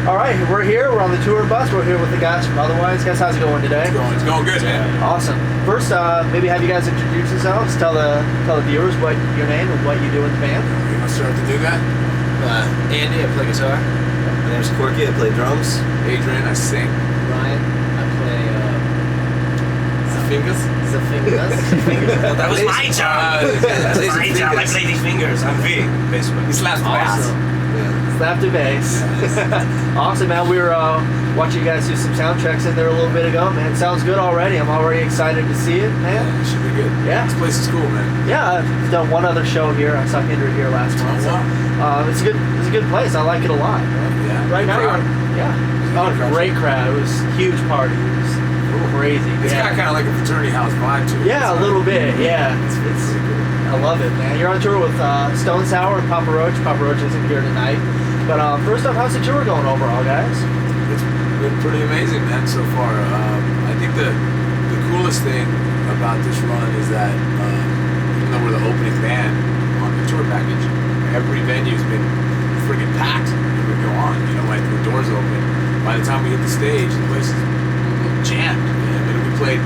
All right, we're here. We're on the tour bus. We're here with the guys from Otherwise. Guys, how's it going today? It's going good, man. Awesome. First, maybe have you guys introduce yourselves. Tell the viewers what your name and what you do in the band. You want to start to do that? Andy, I play guitar. My name's Corky, I play drums. Adrian, I sing. Ryan, I play The fingers. the fingers. That was my job. That's my job. I play these fingers. I'm big, basically. He slaps the bass. Awesome. Slap to bass. Awesome, man. We were watching you guys do some sound checks in there a little bit ago. Man, it sounds good already. I'm already excited to see it, man. Yeah, it should be good. Yeah. This place is cool, man. Yeah, I've done one other show here. I saw Hinder here last month. So, it's a good place. I like it a lot, man. Yeah. Right now, great crowd. It was a huge party. It was crazy. It's got kind of like a fraternity house vibe to it. Yeah, a little bit. Yeah, it's I love it, man. You're on tour with Stone Sour and Papa Roach. Papa Roach isn't here tonight. But first off, how's the tour going overall, guys? It's been pretty amazing, man, so far. I think the coolest thing about this run is that even though we're the opening band on the tour package, every venue's been friggin' packed when we go on. You know, like the doors open. By the time we hit the stage, the place is jammed. I mean, we played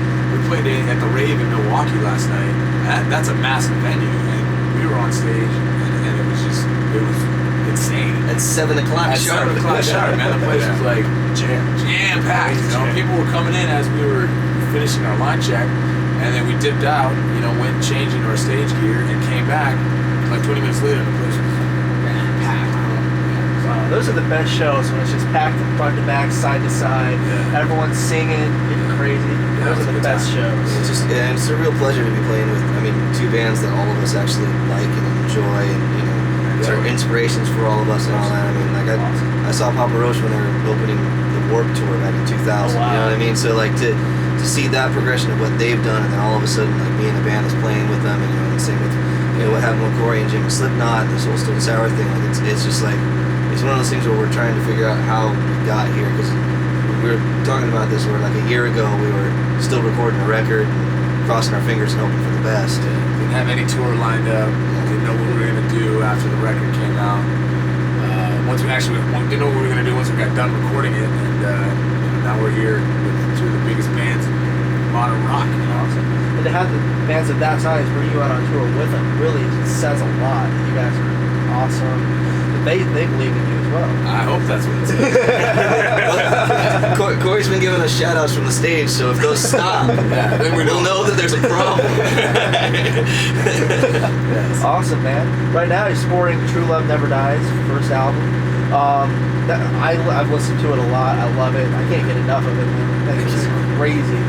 at the Rave in Milwaukee last night. That's a massive venue, and we were on stage, and it was insane. At 7 o'clock At sharp. 7 o'clock sharp, man. The place was like jam packed. You know, people were coming in as we were finishing our line check, and then we dipped out. You know, went and changed into our stage gear and came back. Like 20 minutes later, the place was packed. Wow, those are the best shows when it's just packed from front to back, side to side. Yeah. Everyone's singing, getting crazy. Yeah, Those are the best shows. It's a real pleasure to be playing with, two bands that all of us actually like and enjoy, and are inspirations for all of us and all that. I saw Papa Roach when they were opening the Warp Tour back in 2000. Oh, wow. You know what I mean? So to see that progression of what they've done, and then all of a sudden being a band that's playing with them, and same with what happened with Corey and Jim and Slipknot, this whole Stone Sour thing. It's just like it's one of those things where we're trying to figure out how we got here, because we were talking about this where like a year ago we were still recording a record, crossing our fingers and hoping for the best. Didn't have any tour lined up. Didn't know what we were gonna do after the record came out. Once we didn't know what we were gonna do once we got done recording it, and now we're here with two of the biggest bands in modern rock. Awesome. And to have the bands of that size bring you out on tour with them really says a lot. You guys are awesome. But they believe in you as well. I hope that's what it says. Corey's been giving us shout outs from the stage, so if those stop, then we'll know that there's a problem. Yes. Awesome, man. Right now, you're supporting True Love Never Dies, first album. I've listened to it a lot. I love it. I can't get enough of it, man. I think it's crazy.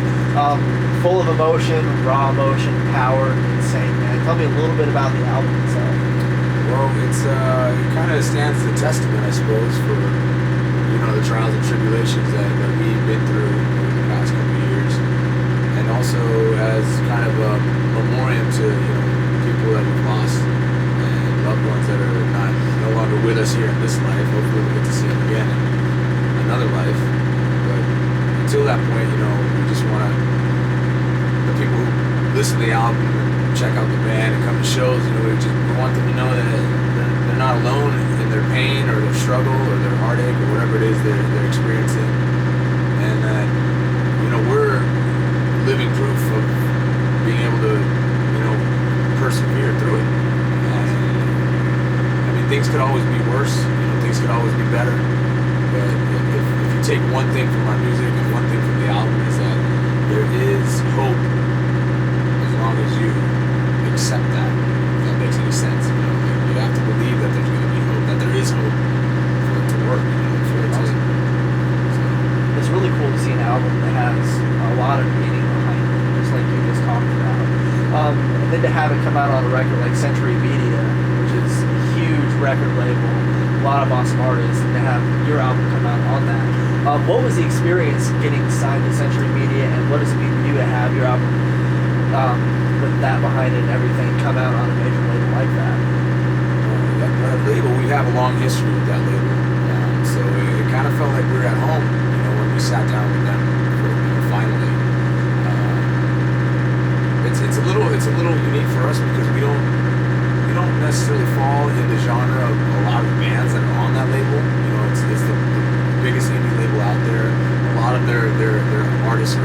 Full of emotion, raw emotion, power, insane, man. Tell me a little bit about the album itself. Well, it kind of stands as a testament, I suppose, for the trials and tribulations that we've been through over the past couple of years, and also as kind of a memoriam to people that we've lost and loved ones that are no longer with us here in this life. Hopefully, we get to see them again in another life. But until that point, we just want to the people who listen to the album and check out the band and come to shows. We want them to know that they're not alone in their pain or their struggle or their heartache or whatever it is they're experiencing, and that we're living proof of being able to persevere through it. Things could always be worse. Things could always be better. But if you take one thing from our music and one thing from the album, is that there is hope as long as you accept that. If that makes any sense. You have to believe that there's going to be hope, that there is hope for it to work. For it to. So. It's really cool to see an album that has a lot of meaning behind it, just like you just talked about. And then to have it come out on a record like Century Media, which is a huge record label, a lot of awesome artists, and to have your album come out on that. What was the experience getting signed to Century Media, and what does it mean to you to have your album with that behind it and everything come out on a major label like that? That label, we have a long history with that label, so it kind of felt like we were at home, when we sat down with them finally. It's a little unique for us because we don't necessarily fall in the genre of a lot of bands that are on that label. It's the artists are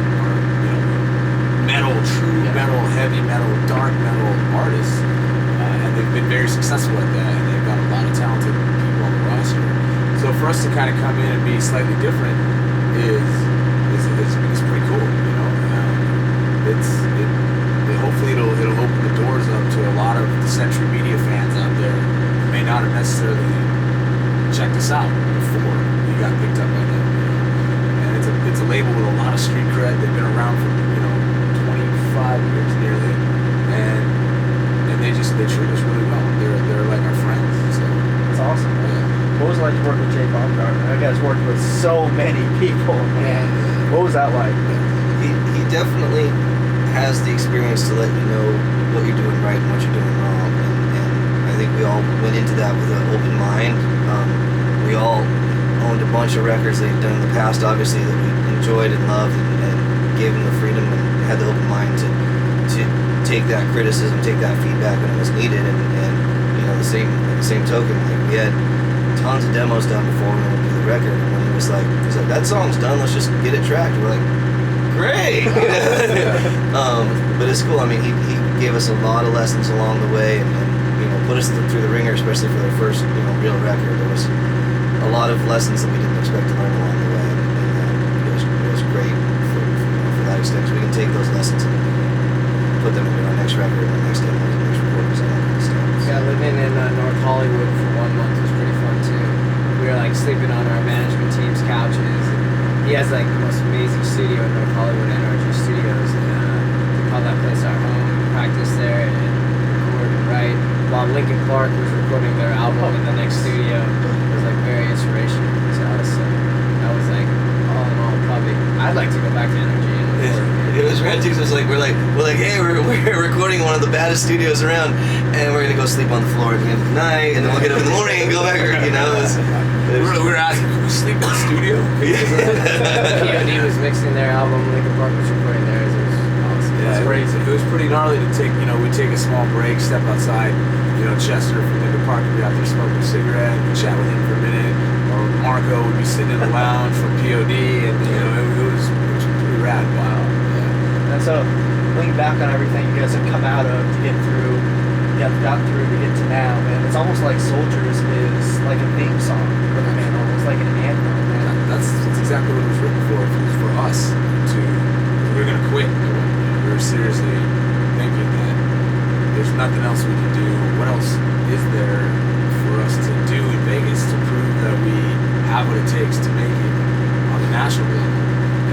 metal, true metal, heavy metal, dark metal artists, and they've been very successful at that, and they've got a lot of talented people on the roster. So for us to kind of come in and be slightly different is pretty cool, hopefully it'll open the doors up to a lot of the Century Media fans out there who may not have necessarily checked us out before we got picked up by them. And it's a label with a lot of street cred. They've been around for 25 years nearly, and they treat us really well. They're like our friends. So That's awesome. yeah. What was it like to work with Jay Baumgardner? That guy's worked with so many people, man. What was that like? He definitely has the experience to let you know what you're doing right and what you're doing wrong, and I think we all went into that with an open mind. We all owned a bunch of records they've done in the past, obviously, that we enjoyed and loved, and gave them the freedom and had the open mind to take that criticism, take that feedback when it was needed, and the same token, like, we had tons of demos done before we went to do the record, and when he was like, that song's done, let's just get it tracked. We're like, great. But it's cool. I mean, he gave us a lot of lessons along the way, and put us through the ringer, especially for the first real record. There was a lot of lessons that we didn't expect to learn along the way, and it was great for that extent. So we can take those lessons and put them into our next record, our next demos, our next recordings, and all that stuff. Yeah, living in North Hollywood for 1 month was pretty fun too. We were like sleeping on our management team's couches. He has like the most amazing studio in North Hollywood, NRG Studios, and we call that place our home. We practiced there and record and write. While Linkin Park was recording their album in the next studio, it was like very inspirational to us. And that was like all in all probably. I'd like to go back to NRG and record. It was rad too. 'Cause it was like we're like, hey, we're recording one of the baddest studios around, and we're gonna go sleep on the floor at the end of the night, and then we'll get up in the morning and go back. We were asking, can we sleep in the studio? POD was mixing their album, Linkin Park was recording theirs. It was awesome. Yeah, it was pretty gnarly to take. We'd take a small break, step outside. Chester from Linkin Park would be out there smoking a cigarette, we'd chat with him for a minute, or Marco would be sitting in the lounge from POD, and it was pretty rad. Wow. And so, looking back on everything you guys have come out of to get through, got through to get to now, man, it's almost like Soldiers is like a theme song for the band, almost like an anthem, man. That's exactly what it was written for. It was for us to. We were gonna quit. We were seriously thinking that there's nothing else we can do. What else is there for us to do in Vegas to prove that we have what it takes to make it on the national level?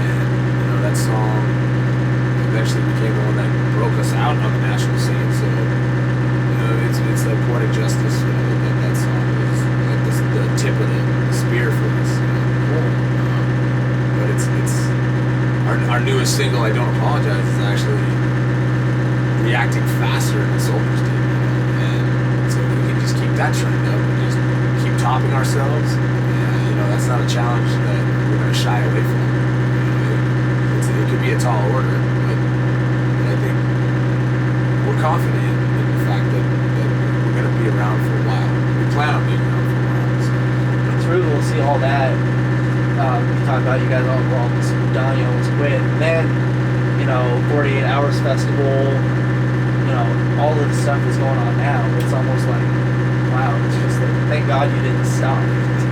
And that song eventually became the one that broke us out on the national scene. So it's like poetic justice. That song is like the tip of the spear for us. But it's our newest single, I Don't Apologize, is actually reacting faster than Soldiers did. And so if we can just keep that trend up and just keep topping ourselves, that's not a challenge that we're going to shy away from. It could be a tall order, but I think we're confident in the fact that we're going to be around for a while. We plan on being around for a while. So. It's really cool to see all that. We talked about you guys all almost done, you almost quit. And then, 48 Hours Festival, all of the stuff is going on now. It's almost like, wow, it's just like, thank God you didn't stop.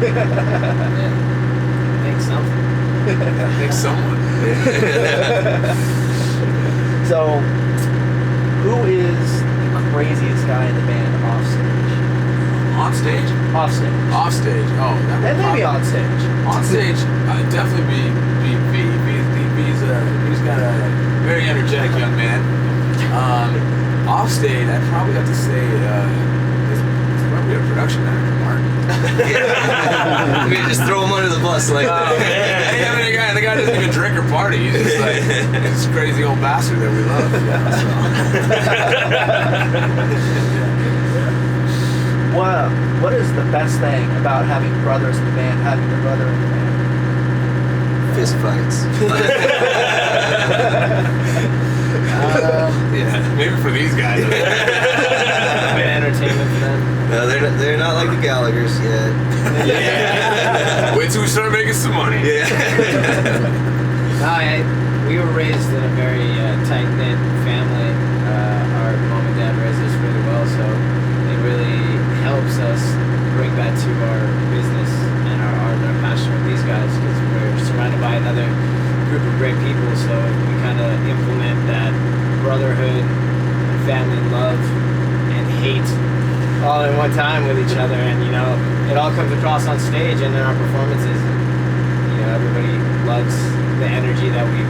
Yeah. Think something. I think someone. So, who is the craziest guy in the band off stage? On stage? Off stage. Off stage. Oh, that would And maybe on stage. On stage, I'd definitely be he's got a very energetic young man. Off stage, I'd probably have to say it's probably a production manager, Mark. We just throw him under the bus like. The guy doesn't even drink or party. He's just like this crazy old bastard that we love. What is the best thing about having brothers in the band, having your brother in the band? Fist fights. Yeah, maybe for these guys. Been entertainment for them. No, they're not like the Gallaghers yet. Yeah. Wait till we start making some money. Yeah. No, we we were raised in a very tight-knit family. Our mom and dad raised us really well, so it really helps us bring that to our business and our art and our passion with these guys, because we're surrounded by another group of great people, so we kind of implement that brotherhood and family love and hate all in one time with each other, and you know, it all comes across on stage and in our performances. You know, everybody loves the energy that we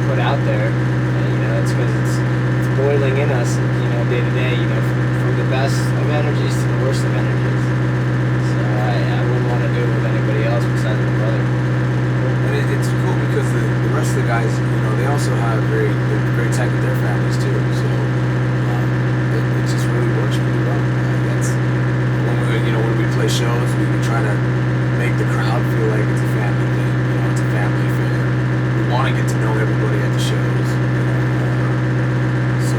put out there, and you know, it's because it's boiling in us, you know, day to day, you know, from the best of energies to the worst of energies. So I wouldn't want to do it with anybody else besides my brother. And it's cool because the rest of the guys, you know, they also have they're very tight with their families too. So it just really works really well. That's when we play shows, we try to make the crowd feel like it's a family thing. You know, it's a family affair. We want to get to know everybody at the shows. So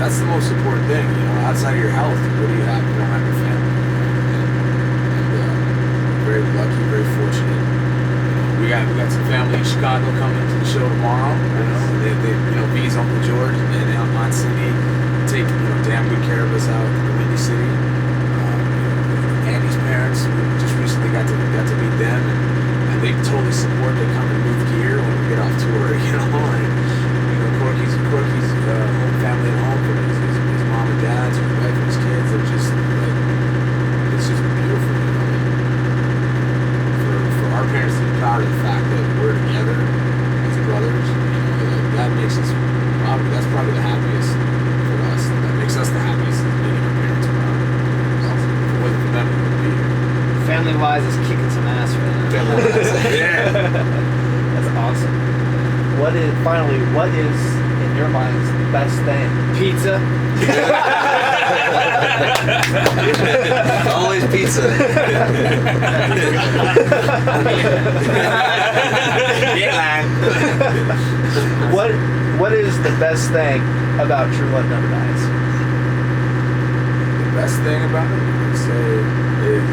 that's the most important thing. You know, outside of your health, what do you have? You don't have your family. And very lucky, very fortunate. We got some family in Chicago coming to the show tomorrow. You know, they B's Uncle George and Aunt Cindy take damn good care of us out in the Windy City. Andy's parents, we just recently got to meet them, and they totally support. They come and move gear when we get off tour. And Corky's home family at home for his mom and dad, his wife and his kids. They're just like, it's just beautiful. For our parents to be proud of the fact that we're together as brothers, that makes us that's probably the happiest for us. That makes us the happiest, is making our parents proud. If it wasn't for them, we wouldn't be here. Family-wise, is kicking some ass right now. Yeah. That's awesome. What is in your minds the best thing? Pizza. Always pizza. What is the best thing about True Love Never Dies? The best thing about it, I would say, is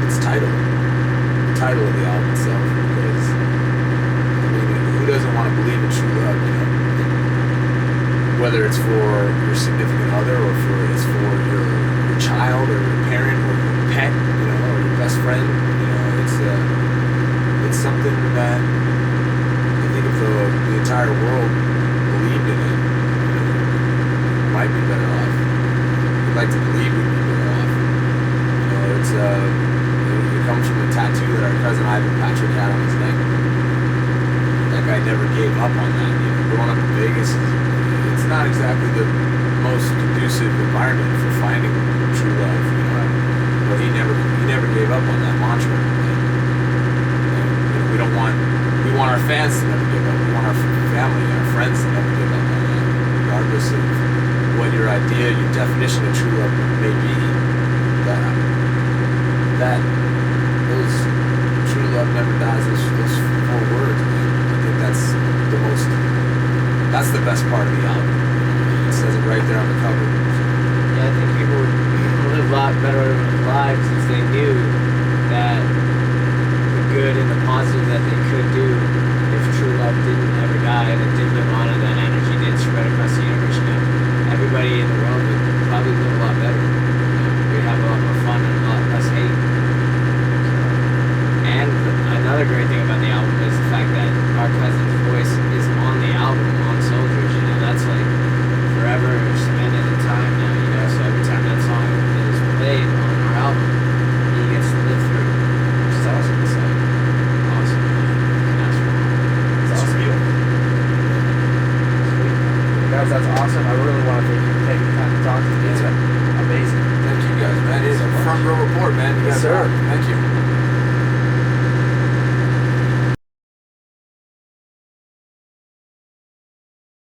its title. The title of the album itself. Because, who doesn't want to believe in true love, you know? Whether it's for your significant other, or it's for your child, or your parent, or your pet, or your best friend. It's something that I think if the entire world believed in it, we might be better off. We'd like to believe we'd be better off. It comes from a tattoo that our cousin Ivan Patrick had on his neck. That guy never gave up on that. Growing up in Vegas, it's not exactly the most conducive environment for finding true love. But he never gave up on that mantra. And we want our fans to never give up. We want our family and our friends to never give up on that, regardless of what your idea, your definition of true love may be. Those true love never dies. Those 4 words, man. I think that's the best part of the album. It says it right there on the cover. Yeah, I think people would live a lot better lives if they knew that the good and the positive that they could do if true love didn't ever die and it did live on and that energy did spread across the universe. Everybody in the world would probably live a lot better. We'd have a lot more fun and a lot less hate. And another great thing about the album is the fact that our cousin's voice is on the album, on Soldiers. That's like forever cemented in time now. So every time that song is played on our album, he gets to live through it, which is awesome. It's like awesome. It's awesome. Sweet. Guys, that's awesome. I really want to thank you for taking the time to talk to me. It's been amazing. Thank you guys, man. It's a front row report, man. You guys Yes, sir. Thank you.